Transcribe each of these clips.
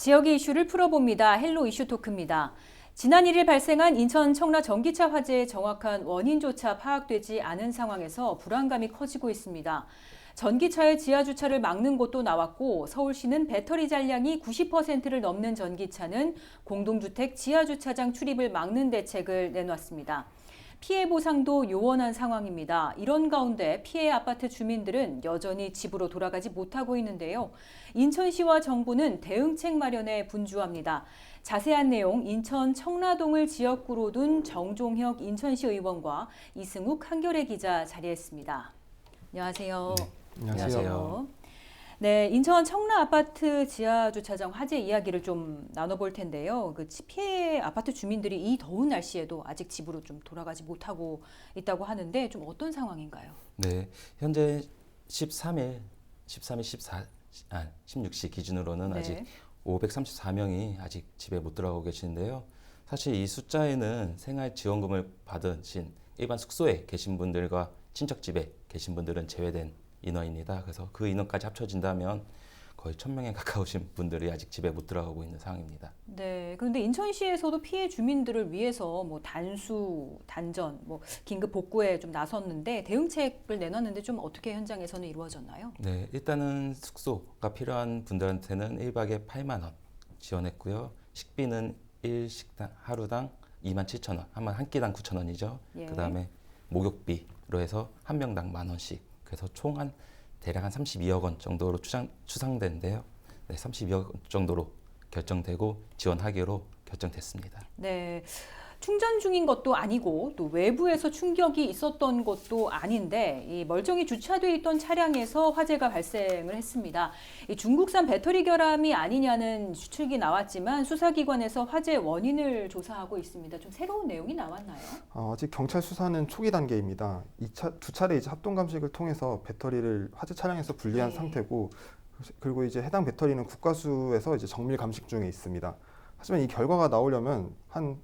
지역의 이슈를 풀어봅니다. 헬로 이슈 토크입니다. 지난 1일 발생한 인천 청라 전기차 화재의 정확한 원인조차 파악되지 않은 상황에서 불안감이 커지고 있습니다. 전기차의 지하 주차를 막는 곳도 나왔고 서울시는 배터리 잔량이 90%를 넘는 전기차는 공동주택 지하 주차장 출입을 막는 대책을 내놨습니다. 피해 보상도 요원한 상황입니다. 이런 가운데 피해 아파트 주민들은 여전히 집으로 돌아가지 못하고 있는데요. 인천시와 정부는 대응책 마련에 분주합니다. 자세한 내용 인천 청라동을 지역구로 둔 정종혁 인천시 의원과 이승욱 한겨레 기자 자리했습니다. 안녕하세요. 네, 안녕하세요. 네, 인천 청라 아파트 지하 주차장 화재 이야기를 좀 나눠볼 텐데요. 그 피해 아파트 주민들이 이 더운 날씨에도 아직 집으로 좀 돌아가지 못하고 있다고 하는데 좀 어떤 상황인가요? 네, 현재 16시 기준으로는 네. 아직 534명이 아직 집에 못 들어가고 계시는데요. 사실 이 숫자에는 생활지원금을 받으신 일반 숙소에 계신 분들과 친척집에 계신 분들은 제외된 인원입니다. 그래서 그 인원까지 합쳐진다면 거의 1000명에 가까우신 분들이 아직 집에 못 들어가고 있는 상황입니다. 네, 그런데 인천시에서도 피해 주민들을 위해서 뭐 단수, 단전, 뭐 긴급 복구에 좀 나섰는데 대응책을 내놨는데 좀 어떻게 현장에서는 이루어졌나요? 네, 일단은 숙소가 필요한 분들한테는 1박에 8만 원 지원했고요. 식비는 1식당 하루당 27,000원, 한 끼당 9,000원이죠. 예. 그다음에 목욕비로 해서 한 명당 10,000원씩. 그래서 총 대략 한 32억 원 정도로 추상되는데요. 네, 32억 원 정도로 결정되고 지원하기로 결정됐습니다. 네, 충전 중인 것도 아니고 또 외부에서 충격이 있었던 것도 아닌데 이 멀쩡히 주차돼 있던 차량에서 화재가 발생을 했습니다. 이 중국산 배터리 결함이 아니냐는 추측이 나왔지만 수사기관에서 화재 원인을 조사하고 있습니다. 좀 새로운 내용이 나왔나요? 아직 경찰 수사는 초기 단계입니다. 두 차례 이제 합동 감식을 통해서 배터리를 화재 차량에서 분리한 네. 상태고, 그리고 이제 해당 배터리는 국과수에서 이제 정밀 감식 중에 있습니다. 하지만 이 결과가 나오려면 한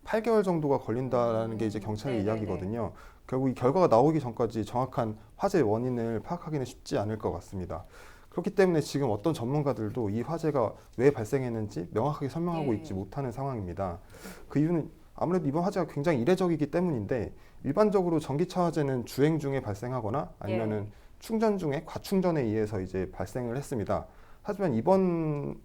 8개월 정도가 걸린다라는 게 이제 경찰의 네네네. 이야기거든요. 결국 이 결과가 나오기 전까지 정확한 화재 원인을 파악하기는 쉽지 않을 것 같습니다. 그렇기 때문에 지금 어떤 전문가들도 이 화재가 왜 발생했는지 명확하게 설명하고 네. 있지 못하는 상황입니다. 그 이유는 아무래도 이번 화재가 굉장히 이례적이기 때문인데, 일반적으로 전기차 화재는 주행 중에 발생하거나 아니면은 충전 중에 과충전에 의해서 이제 발생을 했습니다. 하지만 이번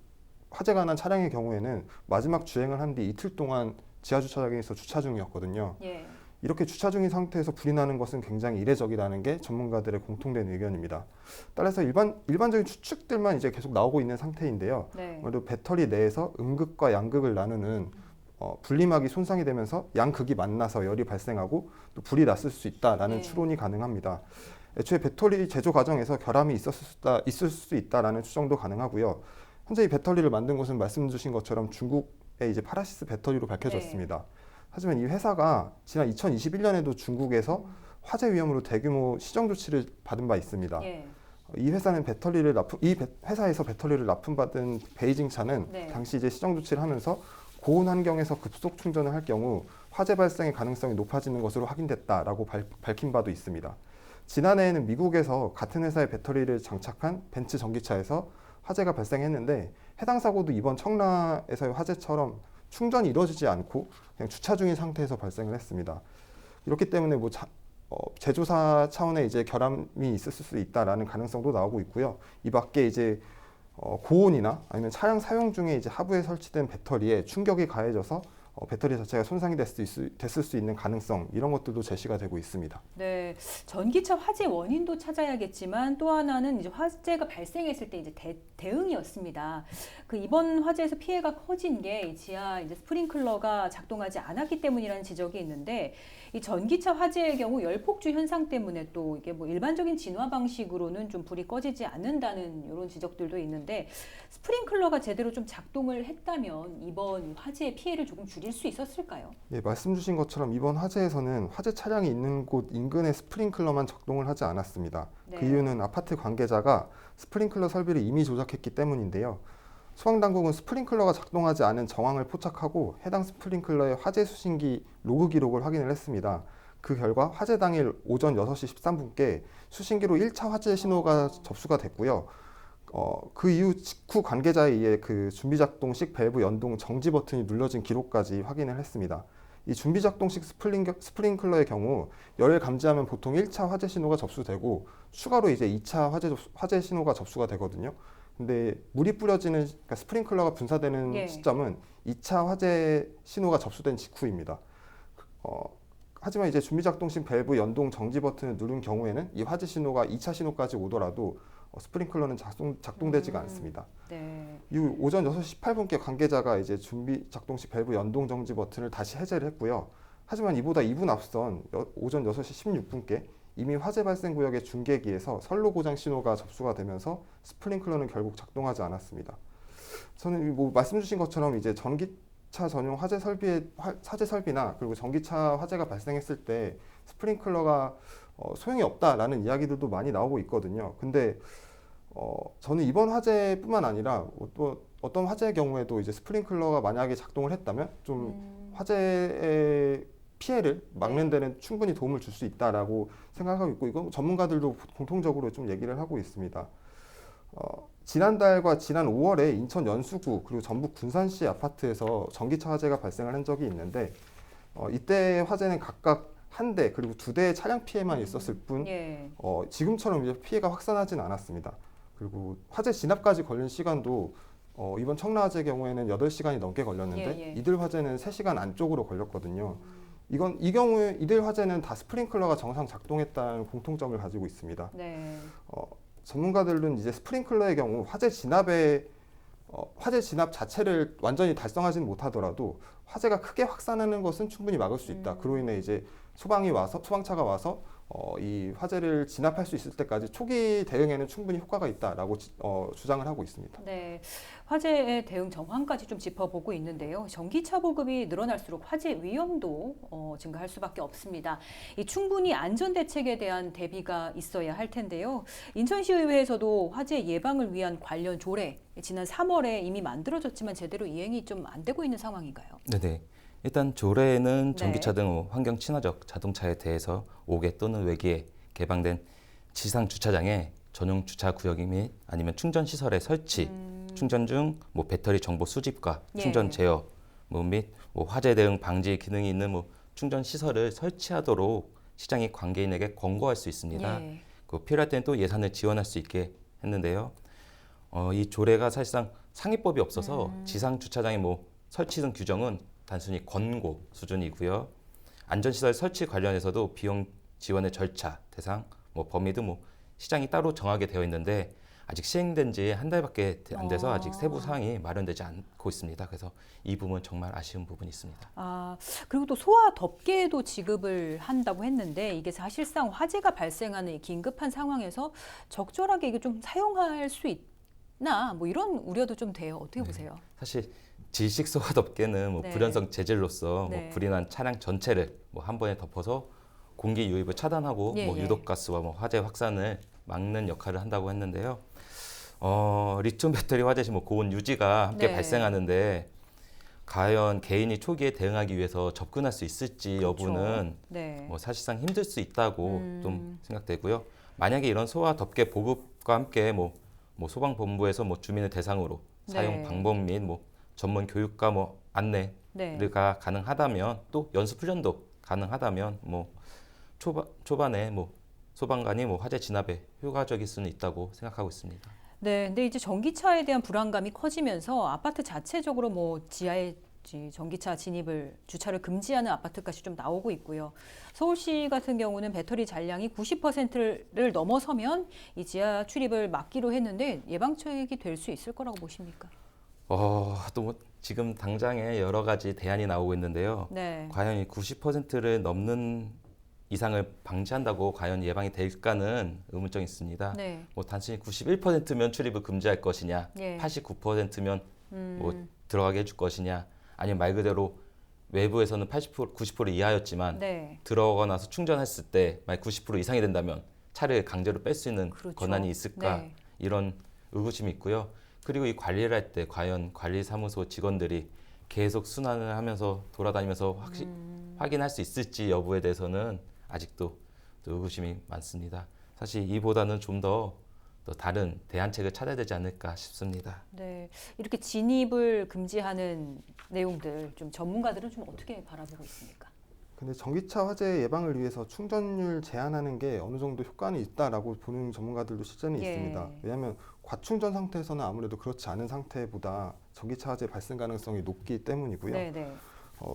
화재가 난 차량의 경우에는 마지막 주행을 한 뒤 이틀 동안 지하 주차장에서 주차 중이었거든요. 예. 이렇게 주차 중인 상태에서 불이 나는 것은 굉장히 이례적이라는 게 전문가들의 공통된 의견입니다. 따라서 일반적인 추측들만 이제 계속 나오고 있는 상태인데요. 네. 아무래도 배터리 내에서 음극과 양극을 나누는 분리막이 손상이 되면서 양극이 만나서 열이 발생하고 또 불이 났을 수 있다라는 네. 추론이 가능합니다. 애초에 배터리 제조 과정에서 결함이 있을 수 있다라는 추정도 가능하고요. 현재 이 배터리를 만든 곳은 말씀 주신 것처럼 중국의 이제 파라시스 배터리로 밝혀졌습니다. 네. 하지만 이 회사가 지난 2021년에도 중국에서 화재 위험으로 대규모 시정 조치를 받은 바 있습니다. 예. 이 회사는 회사에서 배터리를 납품받은 베이징 차는 네. 당시 이제 시정 조치를 하면서 고온 환경에서 급속 충전을 할 경우 화재 발생의 가능성이 높아지는 것으로 확인됐다라고 밝힌 바도 있습니다. 지난해에는 미국에서 같은 회사의 배터리를 장착한 벤츠 전기차에서 화재가 발생했는데, 해당 사고도 이번 청라에서의 화재처럼 충전이 이루어지지 않고 그냥 주차 중인 상태에서 발생을 했습니다. 이렇기 때문에 제조사 차원의 이제 결함이 있을 수 있다라는 가능성도 나오고 있고요. 이 밖에 이제 고온이나 아니면 차량 사용 중에 이제 하부에 설치된 배터리에 충격이 가해져서 배터리 자체가 손상이 됐을 수 있는 가능성, 이런 것들도 제시가 되고 있습니다. 네, 전기차 화재 원인도 찾아야겠지만 또 하나는 이제 화재가 발생했을 때 이제 대응이었습니다. 그 이번 화재에서 피해가 커진 게 지하 이제 스프링클러가 작동하지 않았기 때문이라는 지적이 있는데, 이 전기차 화재의 경우 열폭주 현상 때문에 또 이게 뭐 일반적인 진화 방식으로는 좀 불이 꺼지지 않는다는 이런 지적들도 있는데, 스프링클러가 제대로 좀 작동을 했다면 이번 화재의 피해를 조금 줄일 수 있었을까요? 예, 말씀 주신 것처럼 이번 화재에서는 화재 차량이 있는 곳 인근의 스프링클러만 작동을 하지 않았습니다. 네. 그 이유는 아파트 관계자가 스프링클러 설비를 이미 조작했기 때문인데요. 소방당국은 스프링클러가 작동하지 않은 정황을 포착하고 해당 스프링클러의 화재 수신기 로그 기록을 확인을 했습니다. 그 결과 화재 당일 오전 6시 13분께 수신기로 1차 화재 신호가 접수가 됐고요. 그 이후 직후 관계자에 의해 그 준비 작동식 밸브 연동 정지 버튼이 눌러진 기록까지 확인을 했습니다. 이 준비 작동식 스프링클러의 경우 열을 감지하면 보통 1차 화재 신호가 접수되고 추가로 이제 2차 화재 신호가 접수가 되거든요. 근데 물이 뿌려지는 그러니까 스프링클러가 분사되는 예. 시점은 2차 화재 신호가 접수된 직후입니다. 하지만 이제 준비 작동식 밸브 연동 정지 버튼을 누른 경우에는 이 화재 신호가 2차 신호까지 오더라도 스프링클러는 작동되지가 않습니다. 네. 이후 오전 6시 18분께 관계자가 이제 준비 작동식 밸브 연동 정지 버튼을 다시 해제를 했고요. 하지만 이보다 2분 앞선 오전 6시 16분께 이미 화재 발생 구역의 중계기에서 선로 고장 신호가 접수가 되면서 스프링클러는 결국 작동하지 않았습니다. 저는 뭐 말씀 주신 것처럼 이제 전기차 전용 화재 설비나 그리고 전기차 화재가 발생했을 때 스프링클러가 소용이 없다라는 이야기들도 많이 나오고 있거든요. 근데 저는 이번 화재뿐만 아니라 또 어떤 화재의 경우에도 이제 스프링클러가 만약에 작동을 했다면 좀 화재의 피해를 막는 데는 충분히 도움을 줄 수 있다라고 생각하고 있고 이건 전문가들도 공통적으로 좀 얘기를 하고 있습니다. 지난달과 지난 5월에 인천 연수구 그리고 전북 군산시 아파트에서 전기차 화재가 발생을 한 적이 있는데 이때 화재는 각각 한 대 그리고 2대의 차량 피해만 있었을 뿐 예. 지금처럼 이제 피해가 확산하진 않았습니다. 그리고 화재 진압까지 걸린 시간도 이번 청라 화재 경우에는 8시간이 넘게 걸렸는데 예. 이들 화재는 3시간 안쪽으로 걸렸거든요. 이 경우에 이들 화재는 다 스프링클러가 정상 작동했다는 공통점을 가지고 있습니다. 네. 전문가들은 이제 스프링클러의 경우 화재 진압 자체를 완전히 달성하지는 못하더라도 화재가 크게 확산하는 것은 충분히 막을 수 있다. 그로 인해 이제 소방차가 와서 이 화재를 진압할 수 있을 때까지 초기 대응에는 충분히 효과가 있다라고 주장을 하고 있습니다. 네, 화재의 대응 정황까지 좀 짚어보고 있는데요. 전기차 보급이 늘어날수록 화재 위험도 증가할 수밖에 없습니다. 이 충분히 안전 대책에 대한 대비가 있어야 할 텐데요. 인천시의회에서도 화재 예방을 위한 관련 조례 지난 3월에 이미 만들어졌지만 제대로 이행이 좀 안 되고 있는 상황인가요? 네네. 일단 조례에는 네. 전기차 등 환경 친화적 자동차에 대해서 5개 또는 외기에 개방된 지상 주차장에 전용 주차 구역 및 아니면 충전 시설의 설치, 충전 중 뭐 배터리 정보 수집과 예. 충전 제어 및 화재 대응 방지 기능이 있는 충전 시설을 설치하도록 시장이 관계인에게 권고할 수 있습니다. 예. 필요할 때는 또 예산을 지원할 수 있게 했는데요. 이 조례가 사실상 상위법이 없어서 지상 주차장의 설치 등 규정은 단순히 권고 수준이고요. 안전시설 설치 관련해서도 비용 지원의 절차, 대상, 범위 등 시장이 따로 정하게 되어 있는데 아직 시행된 지 한 달밖에 안 돼서 아직 세부 사항이 마련되지 않고 있습니다. 그래서 이 부분 정말 아쉬운 부분이 있습니다. 그리고 또 소와 덮개도 지급을 한다고 했는데 이게 사실상 화재가 발생하는 이 긴급한 상황에서 적절하게 이게 좀 사용할 수 있나 이런 우려도 좀 돼요. 어떻게 보세요? 사실 질식 소와 덮개는 네. 불연성 재질로서 네. 불이 난 차량 전체를 한 번에 덮어서 공기 유입을 차단하고 예. 유독가스와 화재 확산을 막는 역할을 한다고 했는데요. 리튬 배터리 화재 시 고온 유지가 함께 네. 발생하는데 과연 개인이 초기에 대응하기 위해서 접근할 수 있을지 그렇죠. 여부는 네. 사실상 힘들 수 있다고 좀 생각되고요. 만약에 이런 소와 덮개 보급과 함께 소방본부에서 주민을 대상으로 네. 사용 방법 및 전문 교육과 안내가 네. 가능하다면 또 연수 훈련도 가능하다면 초반에 소방관이 화재 진압에 효과적일 수는 있다고 생각하고 있습니다. 네, 근데 이제 전기차에 대한 불안감이 커지면서 아파트 자체적으로 지하에 전기차 진입을 주차를 금지하는 아파트까지 좀 나오고 있고요. 서울시 같은 경우는 배터리 잔량이 90%를 넘어서면 이 지하 출입을 막기로 했는데 예방책이 될 수 있을 거라고 보십니까? 또 지금 당장에 여러 가지 대안이 나오고 있는데요. 네. 과연 이 90%를 넘는 이상을 방지한다고 과연 예방이 될까는 의문점이 있습니다. 네. 단순히 91%면 출입을 금지할 것이냐, 예. 89%면 들어가게 해줄 것이냐, 아니면 말 그대로 외부에서는 80%, 90% 이하였지만 네. 들어가고 나서 충전했을 때 만약 90% 이상이 된다면 차를 강제로 뺄 수 있는 그렇죠. 권한이 있을까 네. 이런 의구심이 있고요. 그리고 이 관리를 할 때 과연 관리사무소 직원들이 계속 순환을 하면서 돌아다니면서 확인할 수 있을지 여부에 대해서는 아직도 의구심이 많습니다. 사실 이보다는 좀 더 또 다른 대안책을 찾아야 되지 않을까 싶습니다. 네, 이렇게 진입을 금지하는 내용들 좀 전문가들은 좀 어떻게 바라보고 있습니까? 근데 전기차 화재 예방을 위해서 충전율 제한하는 게 어느 정도 효과는 있다라고 보는 전문가들도 실제는 예. 있습니다. 왜냐하면 과충전 상태에서는 아무래도 그렇지 않은 상태보다 전기차 화재 발생 가능성이 높기 때문이고요. 네, 네.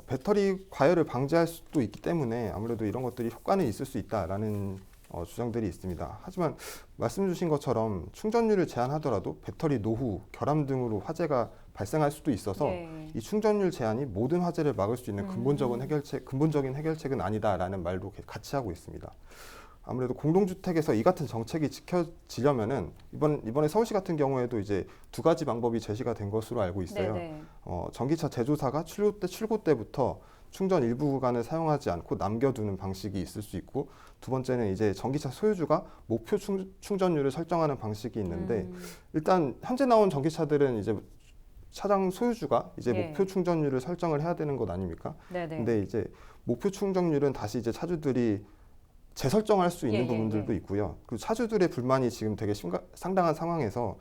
배터리 과열을 방지할 수도 있기 때문에 아무래도 이런 것들이 효과는 있을 수 있다라는 주장들이 있습니다. 하지만 말씀 주신 것처럼 충전율을 제한하더라도 배터리 노후, 결함 등으로 화재가 발생할 수도 있어서 네. 이 충전율 제한이 모든 화재를 막을 수 있는 근본적인 해결책은 아니다라는 말도 같이 하고 있습니다. 아무래도 공동주택에서 이 같은 정책이 지켜지려면은 이번에 서울시 같은 경우에도 이제 두 가지 방법이 제시가 된 것으로 알고 있어요. 네, 네. 전기차 제조사가 출고 때부터 충전 일부 구간을 사용하지 않고 남겨두는 방식이 있을 수 있고, 두 번째는 이제 전기차 소유주가 목표 충전율을 설정하는 방식이 있는데, 일단 현재 나온 전기차들은 이제 차량 소유주가 이제 예. 목표 충전율을 설정을 해야 되는 것 아닙니까? 네, 네. 근데 이제 목표 충전율은 다시 이제 차주들이 재설정할 수 있는 예, 예, 부분들도 예. 있고요. 그 차주들의 불만이 지금 되게 상당한 상황에서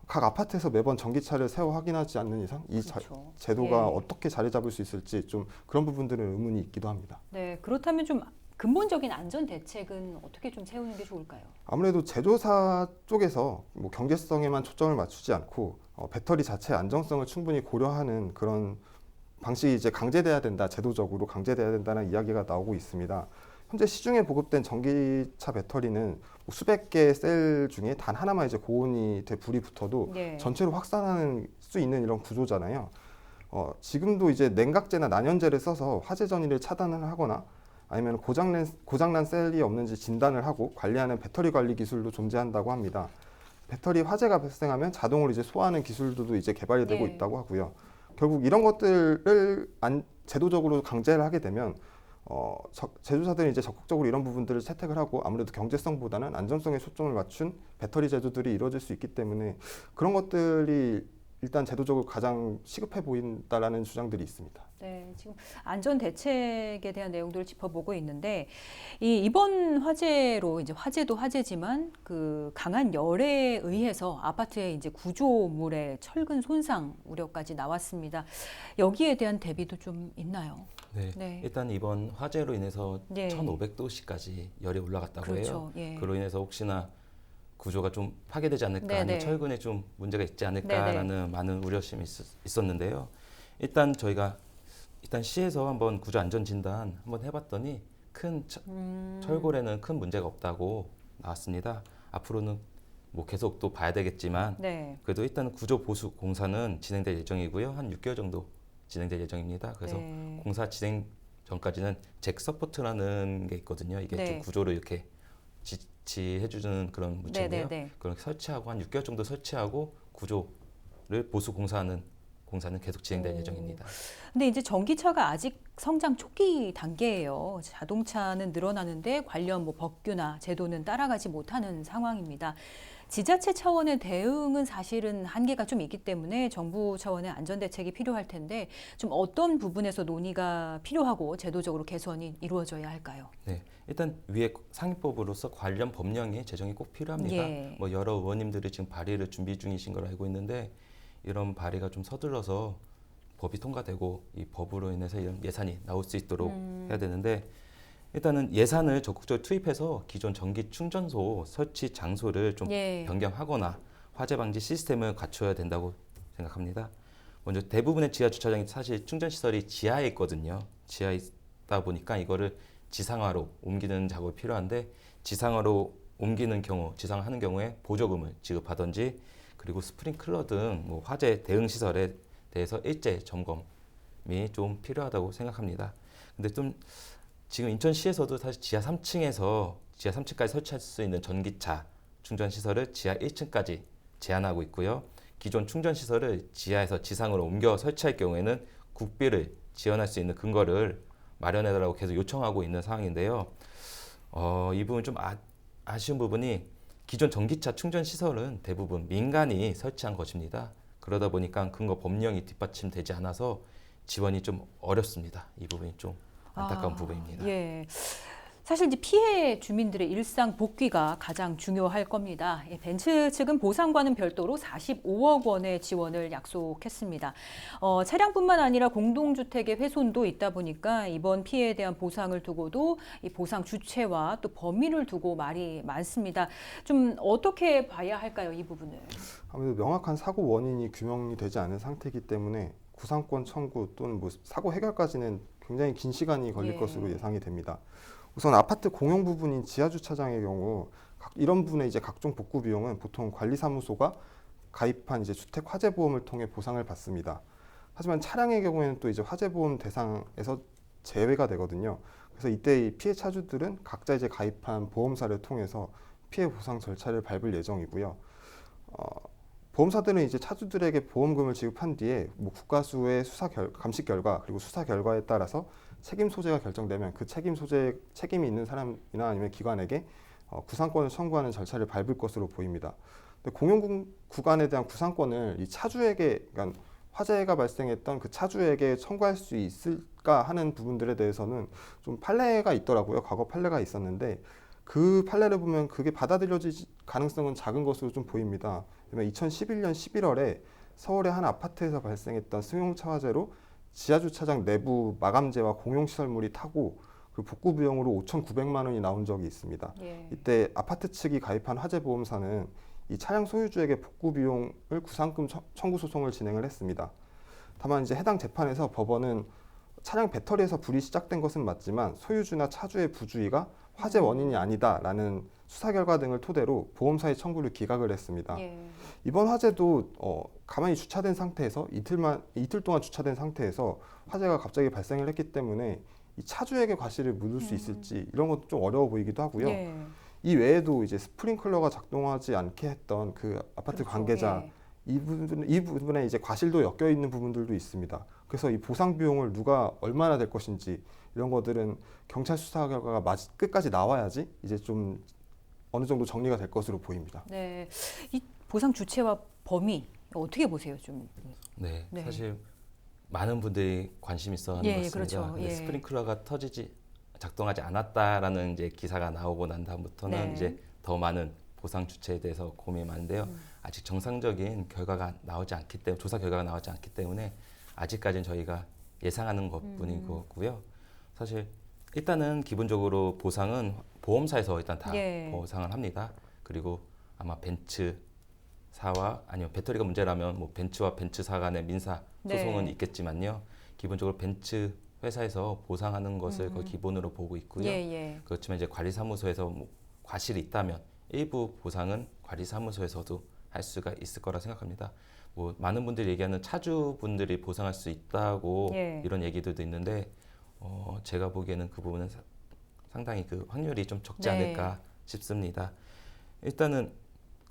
각 아파트에서 매번 전기차를 세워 확인하지 않는 이상 이 그렇죠. 제도가 예. 어떻게 자리 잡을 수 있을지 좀 그런 부분들은 의문이 있기도 합니다. 네, 그렇다면 좀 근본적인 안전 대책은 어떻게 좀 세우는 게 좋을까요? 아무래도 제조사 쪽에서 뭐 경제성에만 초점을 맞추지 않고 배터리 자체의 안정성을 충분히 고려하는 그런 방식이 이제 강제돼야 된다, 제도적으로 강제돼야 된다는 이야기가 나오고 있습니다. 현재 시중에 보급된 전기차 배터리는 뭐 수백 개의 셀 중에 단 하나만 이제 고온이 돼 불이 붙어도 예. 전체로 확산하는 수 있는 이런 구조잖아요. 지금도 이제 냉각제나 난연제를 써서 화재 전이를 차단을 하거나 아니면 고장난 셀이 없는지 진단을 하고 관리하는 배터리 관리 기술도 존재한다고 합니다. 배터리 화재가 발생하면 자동으로 이제 소화하는 기술도 이제 개발이 되고 예. 있다고 하고요. 결국 이런 것들을 제도적으로 강제를 하게 되면 제조사들이 이제 적극적으로 이런 부분들을 채택을 하고 아무래도 경제성보다는 안전성에 초점을 맞춘 배터리 제조들이 이루어질 수 있기 때문에 그런 것들이 일단 제도적으로 가장 시급해 보인다라는 주장들이 있습니다. 네, 지금 안전 대책에 대한 내용들을 짚어보고 있는데 이번 화재로 이제 화재도 화재지만 그 강한 열에 의해서 아파트의 이제 구조물의 철근 손상 우려까지 나왔습니다. 여기에 대한 대비도 좀 있나요? 네. 네. 일단 이번 화재로 인해서 네. 1500도씨까지 열이 올라갔다고 그렇죠. 해요. 예. 그로 인해서 혹시나 구조가 좀 파괴되지 않을까, 네네. 아니면 철근에 좀 문제가 있지 않을까라는 많은 우려심이 있었는데요. 일단 저희가 시에서 한번 구조 안전 진단 한번 해봤더니 큰 철골에는 큰 문제가 없다고 나왔습니다. 앞으로는 뭐 계속 또 봐야 되겠지만 네. 그래도 일단 구조 보수 공사는 진행될 예정이고요. 한 6개월 정도 진행될 예정입니다. 그래서 네. 공사 진행 전까지는 잭 서포트라는 게 있거든요. 이게 네. 좀 구조를 이렇게 지지해주는 그런 무체인데요. 네. 그런 설치하고 한 6개월 정도 설치하고 구조를 보수 공사는 계속 진행될 예정입니다. 근데 이제 전기차가 아직 성장 초기 단계예요. 자동차는 늘어나는데 관련 뭐 법규나 제도는 따라가지 못하는 상황입니다. 지자체 차원의 대응은 사실은 한계가 좀 있기 때문에 정부 차원의 안전 대책이 필요할 텐데 좀 어떤 부분에서 논의가 필요하고 제도적으로 개선이 이루어져야 할까요? 네, 일단 위에 상위법으로서 관련 법령의 제정이 꼭 필요합니다. 예. 뭐 여러 의원님들이 지금 발의를 준비 중이신 걸 알고 있는데 이런 발의가 좀 서둘러서 법이 통과되고 이 법으로 인해서 이런 예산이 나올 수 있도록 해야 되는데, 일단은 예산을 적극적으로 투입해서 기존 전기 충전소 설치 장소를 좀 예. 변경하거나 화재 방지 시스템을 갖춰야 된다고 생각합니다. 먼저 대부분의 지하 주차장이 사실 충전 시설이 지하에 있거든요. 지하에 있다 보니까 이거를 지상화로 옮기는 작업이 필요한데, 지상화로 옮기는 경우, 지상화하는 경우에 보조금을 지급하든지, 그리고 스프링클러 등 뭐 화재 대응 시설에 대해서 일제 점검이 좀 필요하다고 생각합니다. 근데 좀 지금 인천시에서도 사실 지하 3층까지 설치할 수 있는 전기차 충전 시설을 지하 1층까지 제한하고 있고요. 기존 충전 시설을 지하에서 지상으로 옮겨 설치할 경우에는 국비를 지원할 수 있는 근거를 마련해달라고 계속 요청하고 있는 상황인데요. 이 부분 좀 아쉬운 부분이 기존 전기차 충전 시설은 대부분 민간이 설치한 것입니다. 그러다 보니까 근거 법령이 뒷받침되지 않아서 지원이 좀 어렵습니다. 이 부분이 좀 안타까운 부분입니다. 예. 사실 이제 피해 주민들의 일상 복귀가 가장 중요할 겁니다. 벤츠 측은 보상과는 별도로 45억 원의 지원을 약속했습니다. 차량뿐만 아니라 공동주택의 훼손도 있다 보니까 이번 피해에 대한 보상을 두고도 이 보상 주체와 또 범위를 두고 말이 많습니다. 좀 어떻게 봐야 할까요, 이 부분을? 아무래도 명확한 사고 원인이 규명이 되지 않은 상태이기 때문에 구상권 청구 또는 뭐 사고 해결까지는 굉장히 긴 시간이 걸릴 예. 것으로 예상이 됩니다. 우선 아파트 공용 부분인 지하 주차장의 경우 이런 부분의 이제 각종 복구 비용은 보통 관리사무소가 가입한 이제 주택 화재 보험을 통해 보상을 받습니다. 하지만 차량의 경우에는 또 이제 화재 보험 대상에서 제외가 되거든요. 그래서 이때 이 피해 차주들은 각자 이제 가입한 보험사를 통해서 피해 보상 절차를 밟을 예정이고요. 보험사들은 이제 차주들에게 보험금을 지급한 뒤에 뭐 국가수의 감식 결과 그리고 수사 결과에 따라서 책임 소재가 결정되면 그 책임이 있는 사람이나 아니면 기관에게 구상권을 청구하는 절차를 밟을 것으로 보입니다. 근데 공용 구간에 대한 구상권을 이 차주에게, 그러니까 화재가 발생했던 그 차주에게 청구할 수 있을까 하는 부분들에 대해서는 좀 판례가 있더라고요. 과거 판례가 있었는데 그 판례를 보면 그게 받아들여질 가능성은 작은 것으로 좀 보입니다. 2011년 11월에 서울의 한 아파트에서 발생했던 승용차 화재로 지하주차장 내부 마감재와 공용시설물이 타고 그리고 복구 비용으로 5,900만 원이 나온 적이 있습니다. 예. 이때 아파트 측이 가입한 화재보험사는 이 차량 소유주에게 복구 비용을 구상금 청구 소송을 진행을 했습니다. 다만 이제 해당 재판에서 법원은 차량 배터리에서 불이 시작된 것은 맞지만 소유주나 차주의 부주의가 화재 원인이 아니다라는 수사 결과 등을 토대로 보험사의 청구를 기각을 했습니다. 예. 이번 화재도 가만히 주차된 상태에서 이틀 동안 주차된 상태에서 화재가 갑자기 발생을 했기 때문에 이 차주에게 과실을 묻을 수 있을지 이런 것도 좀 어려워 보이기도 하고요. 예. 이 외에도 이제 스프링클러가 작동하지 않게 했던 그 아파트 그렇죠. 관계자 예. 이 부분에 이제 과실도 엮여 있는 부분들도 있습니다. 그래서 이 보상 비용을 누가 얼마나 될 것인지 이런 것들은 경찰 수사 결과가 끝까지 나와야지 이제 좀 어느 정도 정리가 될 것으로 보입니다. 네, 이 보상 주체와 범위 어떻게 보세요, 좀? 네, 네. 사실 많은 분들이 관심 있어 하는 예, 것 같습니다. 그렇죠. 근데 예. 스프링클러가 작동하지 않았다라는 이제 기사가 나오고 난 다음부터는 네. 이제 더 많은 보상 주체에 대해서 고민이 많은데요. 아직 정상적인 결과가 나오지 않기 때문에 조사 결과가 나오지 않기 때문에 아직까지는 저희가 예상하는 것뿐이고요. 사실 일단은 기본적으로 보상은 보험사에서 일단 다 예. 보상을 합니다. 그리고 아마 벤츠사와 아니면 배터리가 문제라면 뭐 벤츠와 벤츠사 간의 민사 소송은 네. 있겠지만요. 기본적으로 벤츠 회사에서 보상하는 것을 거의 기본으로 보고 있고요. 예, 예. 그렇지만 이제 관리사무소에서 뭐 과실이 있다면 일부 보상은 관리사무소에서도 할 수가 있을 거라 생각합니다. 뭐 많은 분들이 얘기하는 차주분들이 보상할 수 있다고 예. 이런 얘기들도 있는데 제가 보기에는 그 부분은 상당히 그 확률이 좀 적지 네. 않을까 싶습니다. 일단은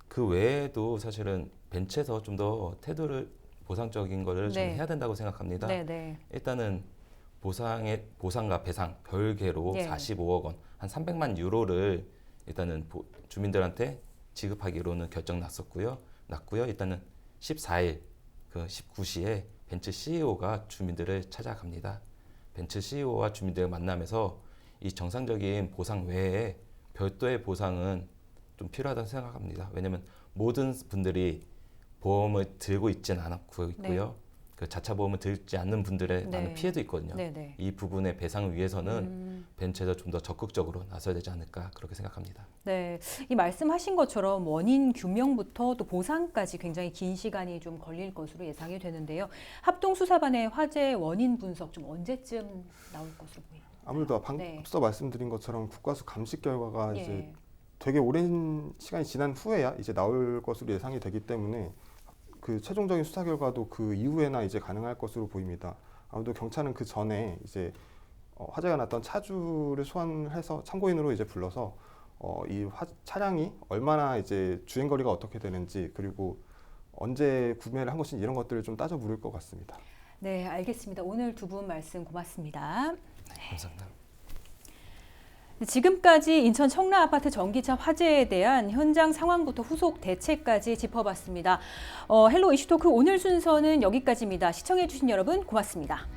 그 외에도 사실은 벤츠에서 좀 더 태도를 보상적인 거를 좀 네. 해야 된다고 생각합니다. 네, 네. 일단은 보상과 배상 별개로 예. 45억 원, 한 300만 유로를 일단은 주민들한테 지급하기로는 결정 났고요. 일단은 14일 그 19시에 벤츠 CEO가 주민들을 찾아갑니다. 벤츠 CEO와 주민들을 만나면서 이 정상적인 보상 외에 별도의 보상은 좀 필요하다고 생각합니다. 왜냐하면 모든 분들이 보험을 들고 있지는 않고 있고요. 네. 그 자차 보험을 들지 않는 분들의 네. 많은 피해도 있거든요. 네, 네. 이 부분의 배상을 위해서는 벤츠에서 좀 더 적극적으로 나서야 되지 않을까 그렇게 생각합니다. 네, 이 말씀하신 것처럼 원인 규명부터 또 보상까지 굉장히 긴 시간이 좀 걸릴 것으로 예상이 되는데요. 합동수사반의 화재 원인 분석 좀 언제쯤 나올 것으로 보여요? 아무래도 네. 앞서 말씀드린 것처럼 국가수 감식 결과가 예. 이제 되게 오랜 시간이 지난 후에야 이제 나올 것으로 예상이 되기 때문에 그 최종적인 수사 결과도 그 이후에나 이제 가능할 것으로 보입니다. 아무래도 경찰은 그 전에 이제 화재가 났던 차주를 소환해서 참고인으로 이제 불러서 이 차량이 얼마나 이제 주행 거리가 어떻게 되는지 그리고 언제 구매를 한 것인지 이런 것들을 좀 따져 물을 것 같습니다. 네, 알겠습니다. 오늘 두 분 말씀 고맙습니다. 네, 감사합니다. 지금까지 인천 청라 아파트 전기차 화재에 대한 현장 상황부터 후속 대책까지 짚어봤습니다. 헬로 이슈토크 오늘 순서는 여기까지입니다. 시청해주신 여러분 고맙습니다.